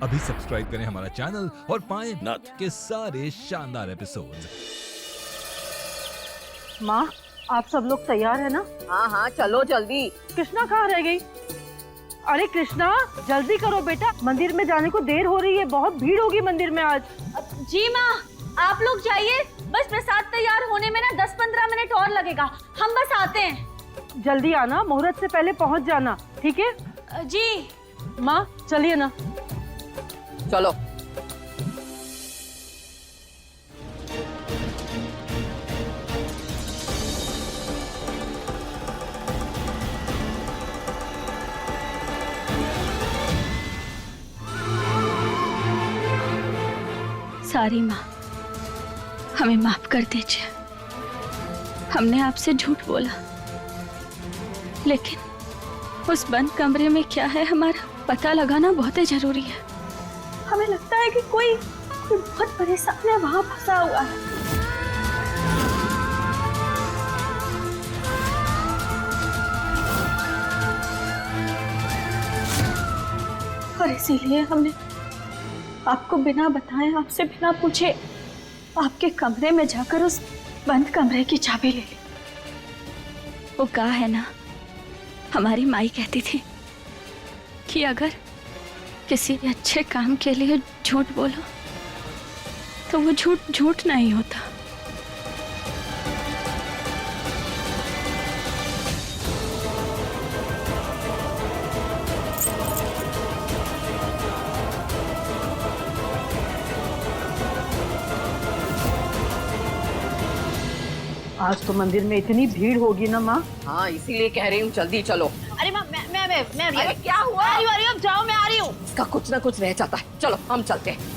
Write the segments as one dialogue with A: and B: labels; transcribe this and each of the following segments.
A: अभी सब्सक्राइब करें हमारा चैनल और पाएं
B: नाथ।
A: के सारे शानदार एपिसोड्स।
C: माँ, आप सब लोग तैयार है ना?
D: हाँ हाँ चलो जल्दी।
C: कृष्णा कहाँ रह गई? अरे कृष्णा, जल्दी करो बेटा, मंदिर में जाने को देर हो रही है, बहुत भीड़ होगी मंदिर में आज।
E: जी माँ, आप लोग जाइए, बस प्रसाद तैयार होने में ना 10-15 मिनट और लगेगा, हम बस आते हैं।
C: जल्दी आना, मुहूर्त से पहले पहुँच जाना, ठीक है?
E: जी।
C: माँ चलिए ना।
D: चलो।
E: सारी माँ, हमें माफ कर दीजिए, हमने आपसे झूठ बोला, लेकिन उस बंद कमरे में क्या है हमारा पता लगाना बहुत ही जरूरी है। हमें लगता है कि कोई बहुत परेशान है, वहां फंसा हुआ है। और इसीलिए हमने आपको बिना बताए, आपसे बिना पूछे आपके कमरे में जाकर उस बंद कमरे की चाबी ले ली। वो कहा है ना, हमारी माई कहती थी कि अगर किसी अच्छे काम के लिए झूठ बोलो तो वो झूठ झूठ नहीं होता।
C: आज तो मंदिर में इतनी भीड़ होगी ना माँ।
D: हाँ इसीलिए कह रही हूँ जल्दी चलो।
E: अरे माँ, मैं
D: अरे क्या हुआ?
E: आ रही हूँ, जाओ, मैं आ रही हूँ।
D: इसका कुछ ना कुछ रह जाता है, चलो हम चलते हैं।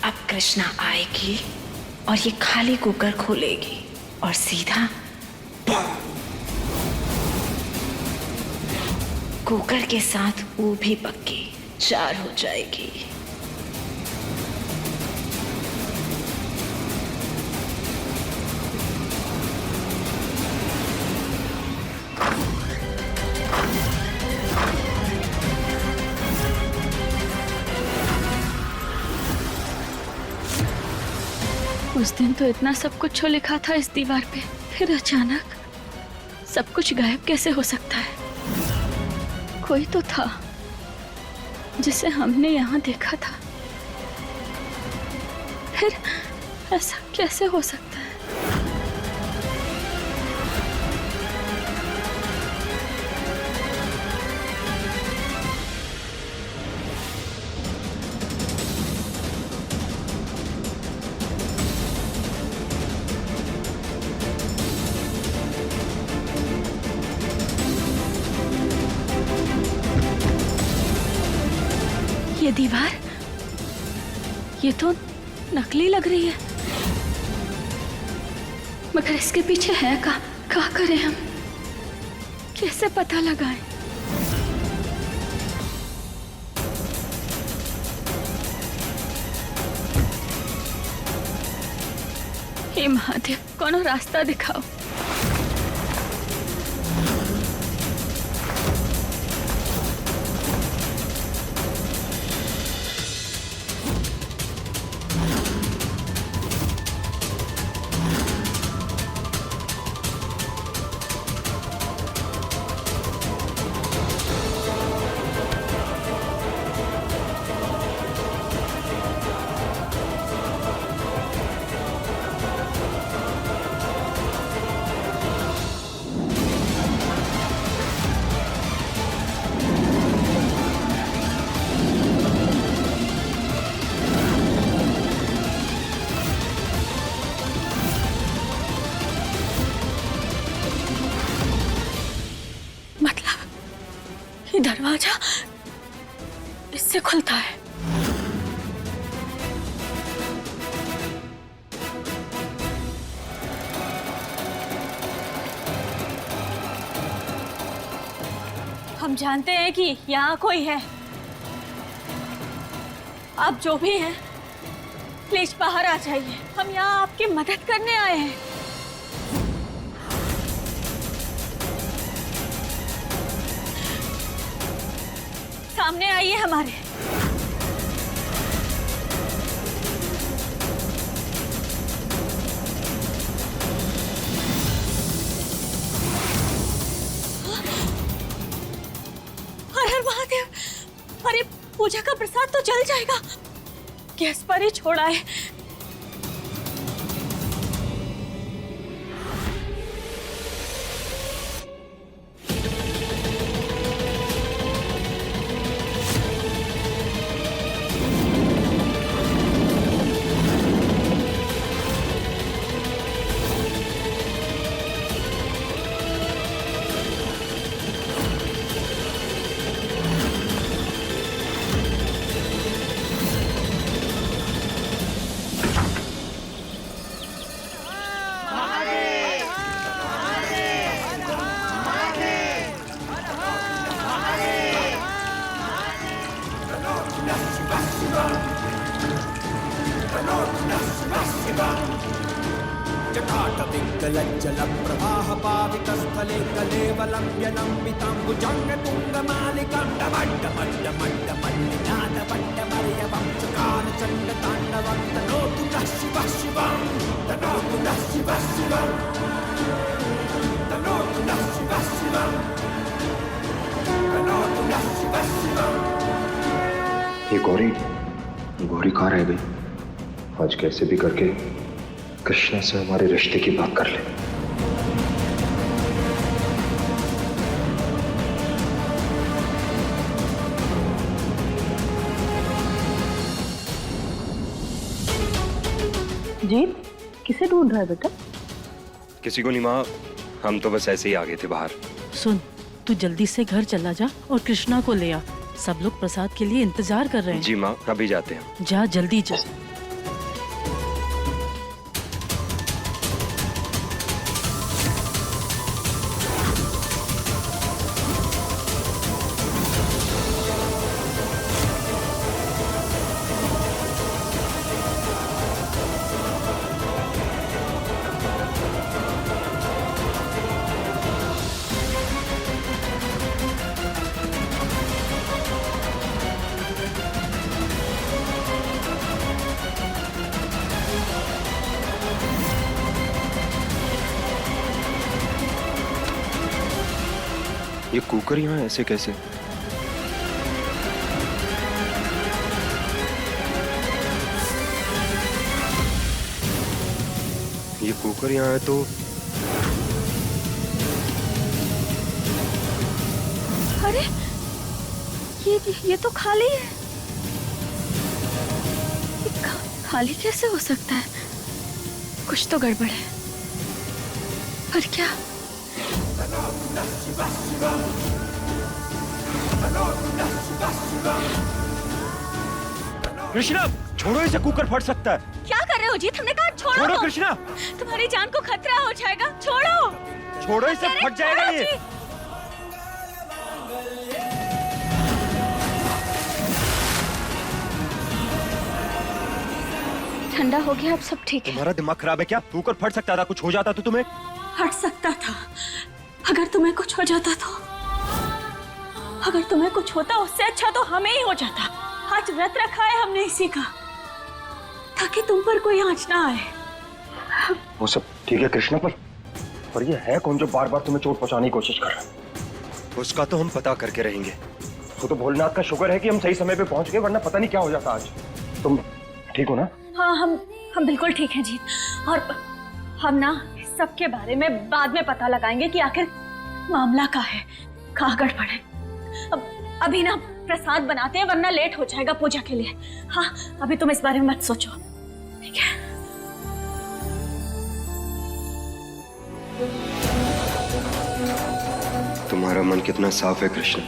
F: अब कृष्णा आएगी और ये खाली कुकर खोलेगी और सीधा कुकर के साथ वो भी पक्की 4 हो जाएगी।
E: उस दिन तो इतना सब कुछ लिखा था इस दीवार पे, फिर अचानक सब कुछ गायब कैसे हो सकता है? कोई तो था जिसे हमने यहाँ देखा था, फिर ऐसा कैसे हो सकता है? ये दीवार, ये तो नकली लग रही है, मगर इसके पीछे है क्या करें हम? कैसे पता लगाएं? हे महादेव, कोनो रास्ता दिखाओ। ये दरवाजा इससे खुलता है। हम जानते हैं कि यहाँ कोई है। आप जो भी हैं, प्लीज बाहर आ जाइए। हम यहाँ आपकी मदद करने आए हैं। सामने आइए हमारे। हर हर महादेव। अरे पूजा का प्रसाद तो जल जाएगा, गैस पर ही छोड़ा है।
B: जटाटपिङ्गलज्जलप्रवाहपावितस्थले कलेवलम्ब्यलम्बिताम्बुजङ्गतुङ्गमालिकां डमड्डमड्डमड्डमल्लिनादवड्डमर्यवं चकारचण्डताण्डवं तनोतु नः शिवः शिवं तनोतु नः शिवः शिवं तनोतु नः शिवः शिवं तनोतु नः शिवः शिवं।
G: ये गौरी कहाँ रह गई? आज कैसे भी करके कृष्णा से हमारे रिश्ते की बात कर ले।
C: जीत, किसे ढूंढ रहा है बेटा?
G: किसी को नहीं माँ, हम तो बस ऐसे ही आ गए थे बाहर।
H: सुन, तू जल्दी से घर चला जा और कृष्णा को ले आ। सब लोग प्रसाद के लिए इंतजार कर रहे हैं।
G: जी माँ, अभी जाते हैं।
H: जा जल्दी जा।
G: ये कुकर यहाँ ऐसे कैसे? ये कुकर यहाँ है तो
E: अरे ये तो खाली है। ये खाली कैसे हो सकता है? कुछ तो गड़बड़ है। पर क्या?
G: कृष्णा, छोड़ो, इसे कुकर फट सकता है।
E: क्या कर रहे हो जीत? हमने कहा छोड़ो।
G: छोड़ो कृष्णा,
E: तुम्हारी जान को खतरा हो जाएगा। छोड़ो।
G: छोड़ो, इसे फट जाएगा ये।
E: ठंडा हो गया, अब सब ठीक है।
G: तुम्हारा दिमाग खराब है क्या? कुकर फट सकता था, कुछ हो जाता तो तुम्हें?
E: हट सकता था। अगर तुम्हें कुछ हो जाता तो, अगर तुम्हें कुछ होता उससे अच्छा तो हमें ही हो जाता। आज व्रत रखा है हमने इसी का, ताकि तुम पर कोई आंच ना आए।
G: वो सब ठीक है कृष्णा, पर ये है कौन जो बार बार तुम्हें चोट पहुंचाने की कोशिश कर रहा है? उसका तो हम पता करके रहेंगे। वो तो भोलेनाथ का शुक्र है कि हम सही समय पे पहुंच गए, वरना पता नहीं क्या हो जाता आज। तुम ठीक हो ना?
E: हाँ, हम बिल्कुल ठीक हैं जीत। और हम ना सबके बारे में बाद में पता लगाएंगे कि आखिर मामला क्या है, कहाँ गड़बड़ है। अभी ना प्रसाद बनाते हैं, वरना लेट हो जाएगा पूजा के लिए। हाँ, अभी तुम इस बारे में मत सोचो, ठीक है?
G: तुम्हारा मन कितना साफ है कृष्ण।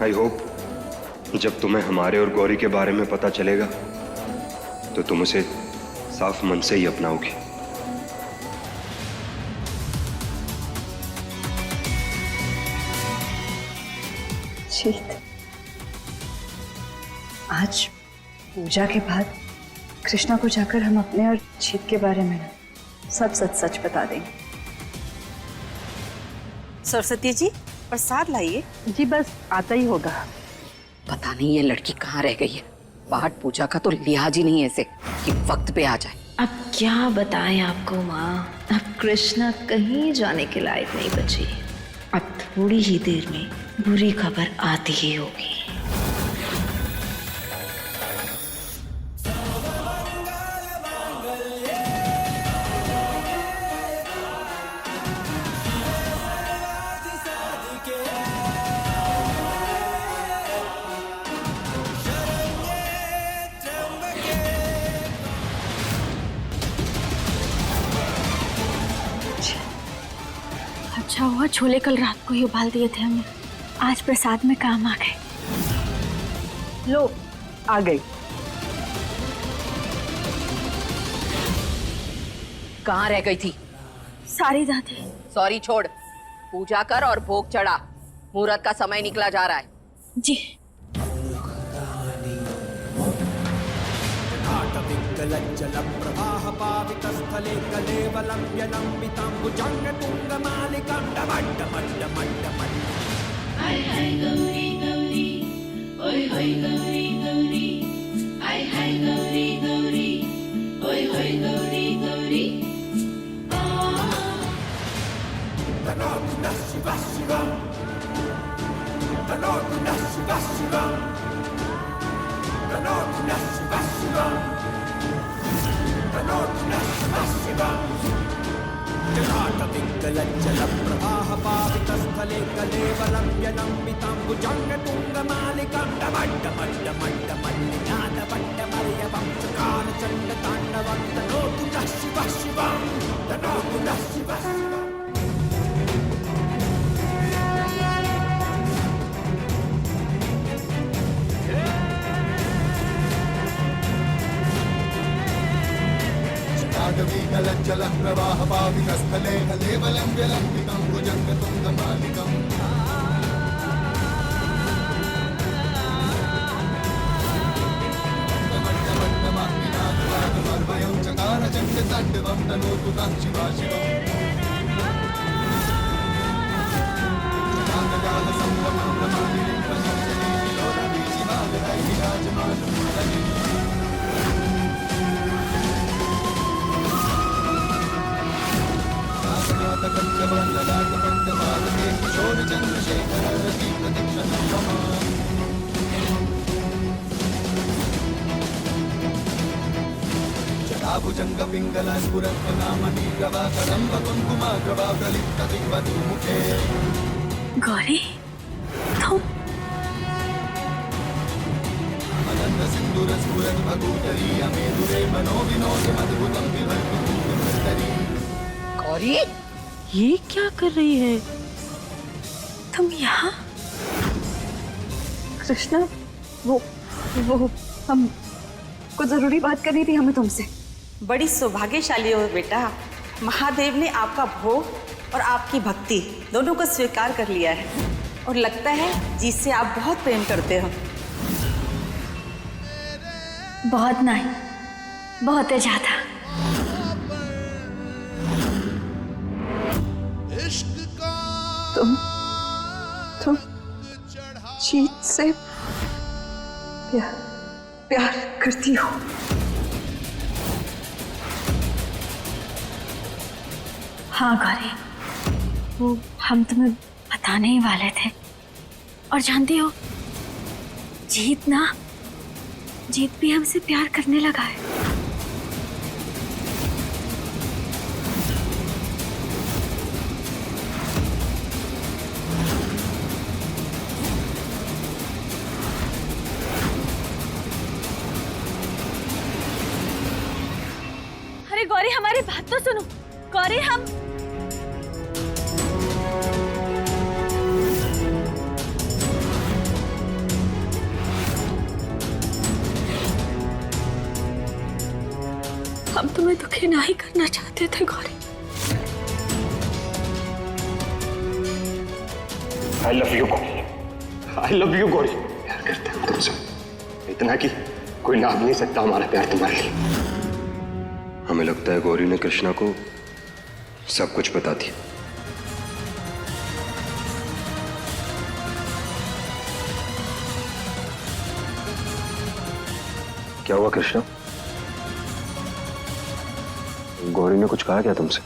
G: आई होप जब तुम्हें हमारे और गौरी के बारे में पता चलेगा तो तुम उसे साफ मन से ही अपनाओगी।
E: जीत, आज पूजा के बाद कृष्णा को जाकर हम अपने और जीत के बारे में सब सच सच बता देंगे।
I: सरस्वती जी प्रसाद लाइए।
C: जी बस आता ही होगा।
D: पता नहीं ये लड़की कहाँ रह गई है। पाठ पूजा का तो लिहाज ही नहीं है इसे कि वक्त पे आ जाए।
F: अब क्या बताएं आपको माँ, अब कृष्णा कहीं जाने के लायक नहीं बची। अब थोड़ी ही देर में बुरी खबर आती ही होगी।
E: अच्छा हुआ छोले कल रात को ही उबाल दिए थे हमने, आज प्रसाद में काम आ गए।
C: लो आ गई।
D: कहाँ रह गई थी?
E: सारी दादी।
D: सॉरी छोड़, पूजा कर और भोग चढ़ा। मुहूर्त का समय निकला जा रहा है।
E: जी।
B: प्रवाह पावितस्थले कलेवलं यलम्बिताम्बुजंग तुंगमालिकां डमड्डमड्डमड्डमड्ड।
F: हाय हाय गौरी गौरी, ओय होय गौरी गौरी, हाय हाय गौरी गौरी, ओय होय गौरी गौरी।
B: तनोतु नः शिवः शिवम्, तनोतु नः शिवः शिवम्, तनोतु नः शिवः शिवम्, तनोतु नः शिवः शिवम्। जलाटपिङ्गलज्जलप्रवाह पावितस्थले कलेवलं यलम्बिताम्बुजंग तुंगमालिकां डमड्डमड्डमड्डमल्लिनादवड्डमर्यवं चकारचण्डताण्डवं तनोतु नः शिवः शिवम्, तनोतु नः शिवः शिवम्।
J: जलं प्रवाह पावितस्थले कलेवलं विलम्बितं भुजङ्गतुङ्गमालिकम्। मण्डमण्डमग्निनाथवागमर्वयं चकारचण्डताण्डवं तनोतु नः शिवा शिवम्। चान्दजालसंभ्रमं रमादिनीं पञ्चलीलोलवीचिमागधै विराजमानमुरली। जटाभुजंग पिंगल स्फुरत्नामणि प्रभाकरं कुङ्कुमा प्रभा प्रलिप्त दिग्वधूमुखे।
E: गौरी तुम
J: अनंत सिंदूर स्फुरत् भगूतरी अमेधुरे मनोविनोदमद्भुतं विभर्ति कुङ्कुमस्तरी।
D: गौरी
H: ये क्या कर रही है?
E: तुम यहाँ? कृष्णा वो हम कुछ जरूरी बात करनी थी हमें तुमसे।
I: बड़ी सौभाग्यशाली हो बेटा, महादेव ने आपका भोग और आपकी भक्ति दोनों को स्वीकार कर लिया है और लगता है जिससे आप बहुत प्रेम करते हो।
E: बहुत नहीं, बहुत ज्यादा। तुम जीत से प्यार करती हो? हाँ गौरी, वो हम तुम्हें बताने ही वाले थे। और जानती हो, जीत भी हमसे प्यार करने लगा है। गौरी हमारी बात तो सुनो। गौरी हम तुम्हें दुखी ना ही करना चाहते थे Gauri.
G: I love you Gauri, I love you Gauri. प्यार करते हैं हम तुमसे, इतना कि कोई नाप नहीं सकता हमारा प्यार तुम्हारे लिए। हमें लगता है गौरी ने कृष्णा को सब कुछ बता दिया। क्या हुआ कृष्णा? गौरी ने कुछ कहा क्या तुमसे?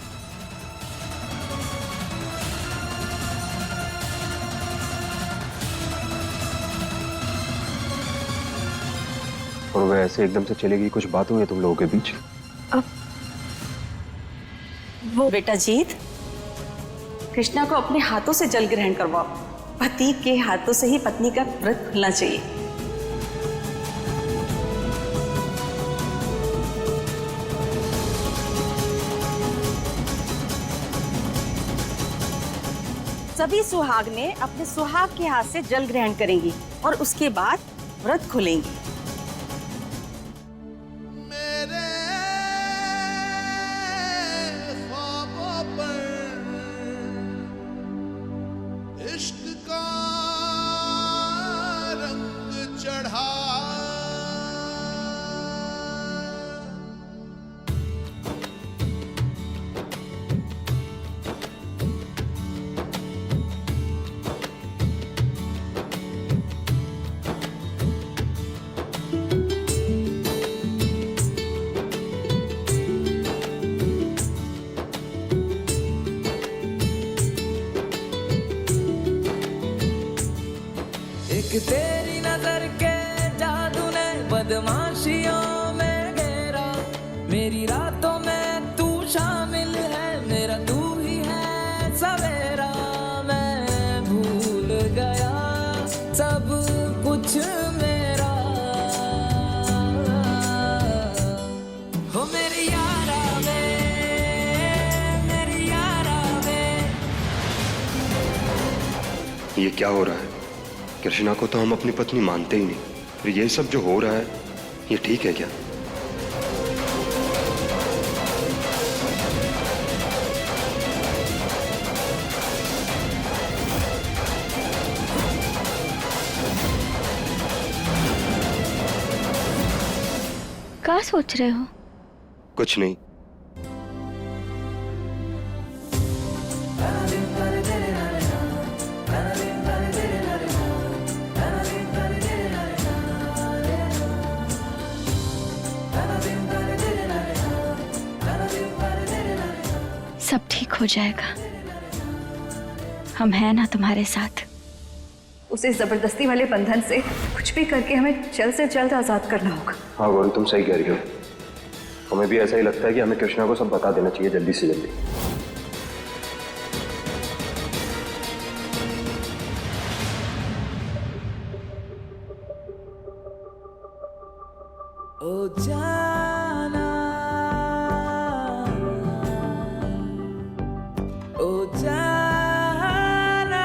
G: और वह ऐसे एकदम से चली गई, कुछ बात हुई है तुम लोगों के बीच?
I: अब वो बेटा जीत, कृष्णा को अपने हाथों से जल ग्रहण करवाओ। पति के हाथों से ही पत्नी का व्रत खुलना चाहिए। सभी सुहागने अपने सुहाग के हाथ से जल ग्रहण करेंगी और उसके बाद व्रत खोलेंगी।
J: इश्क का रंग चढ़ा,
B: तेरी नजर के जादू ने बदमाशियों में घेरा, मेरी रातों में तू शामिल है, मेरा तू ही है सवेरा। मैं भूल गया सब कुछ मेरा, हो मेरी यारा में, मेरी यारा में।
G: ये क्या हो रहा है? कृष्णा को तो हम अपनी पत्नी मानते ही नहीं, फिर ये सब जो हो रहा है ये ठीक है क्या?
E: क्या सोच रहे हो?
G: कुछ नहीं।
E: सब ठीक हो जाएगा, हम हैं ना तुम्हारे साथ।
D: उसे जबरदस्ती वाले बंधन से कुछ भी करके हमें जल्द से जल्द आजाद करना होगा।
G: हाँ गौरी, तुम सही कह रही हो। हमें भी ऐसा ही लगता है कि हमें कृष्णा को सब बता देना चाहिए जल्दी से जल्दी।
B: ओ जाना, ओ जाना,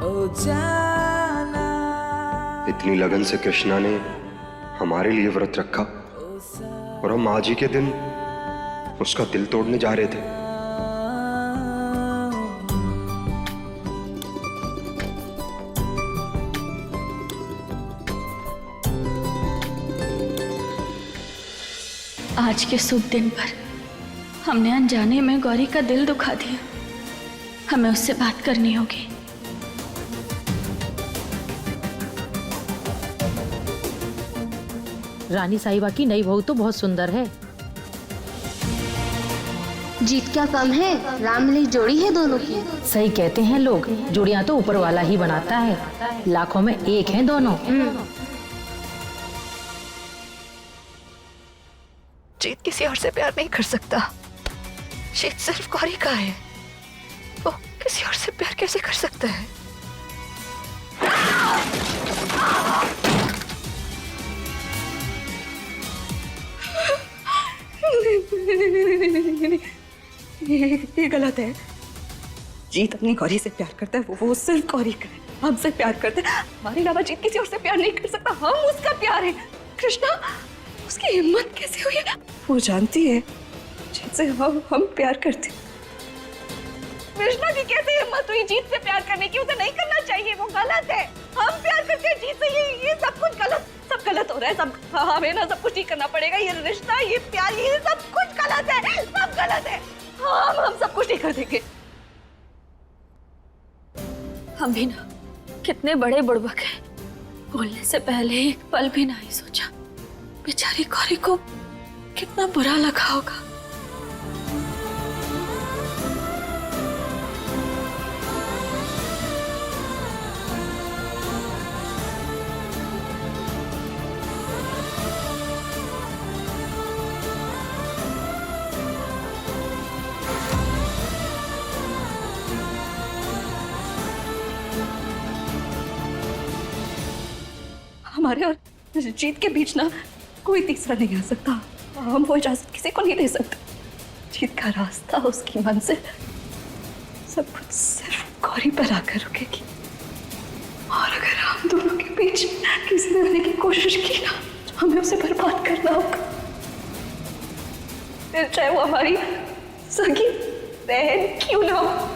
B: ओ जाना।
G: इतनी लगन से कृष्णा ने हमारे लिए व्रत रखा और हम आज ही के दिन उसका दिल तोड़ने जा रहे थे।
E: आज के शुभ दिन पर हमने अनजाने में गौरी का दिल दुखा दिया। हमें उससे बात करनी होगी।
H: रानी साहिबा की नई बहू तो बहुत सुंदर है।
K: जीत क्या कम है, राम मिली जोड़ी है दोनों की।
H: सही कहते हैं लोग, जोड़ियां तो ऊपर वाला ही बनाता है, लाखों में एक हैं दोनों।
D: जीत किसी और से प्यार नहीं कर सकता। जीत सिर्फ गौरी का है, वो किसी और से प्यार कैसे कर सकता है? ये गलत है। जीत अपनी गौरी से प्यार करता है, वो सिर्फ गौरी का है। हमसे प्यार करता है, हमारे अलावा जीत किसी और से प्यार नहीं कर सकता। हम उसका प्यार है। कृष्णा, उसकी हिम्मत कैसे हुई?
I: वो जानती है जिससे हम प्यार करते।
D: कृष्णा की कैसे हिम्मत हुई जीत से प्यार करने की? उसे नहीं करना चाहिए, वो गलत है। हम प्यार करते हैं जीत से, ये सब कुछ गलत, सब गलत हो रहा है। सब हमें ना सब कुछ ठीक करना पड़ेगा। ये रिश्ता, ये प्यार, ये सब कुछ गलत है, सब गलत है। हम सब कुछ ठीक कर देंगे।
E: हम भी ना कितने बड़े बुड़बक हैं, बोलने से पहले एक पल भी नहीं सोचा बेचारी गौरी को कितना बुरा लगा होगा।
D: हमारे और जीत के बीच ना कोई तीसरा नहीं आ सकता। हम वो इजाजत किसी को नहीं दे सकते। जीत का रास्ता, उसकी मंजिल, सब कुछ सिर्फ गौरी पर आकर रुकेगी। और अगर हम दोनों के बीच किसी ने आने की कोशिश की ना, तो हमें उसे बर्बाद करना होगा। फिर चाहे वो हमारी सगी बहन क्यों ना हो।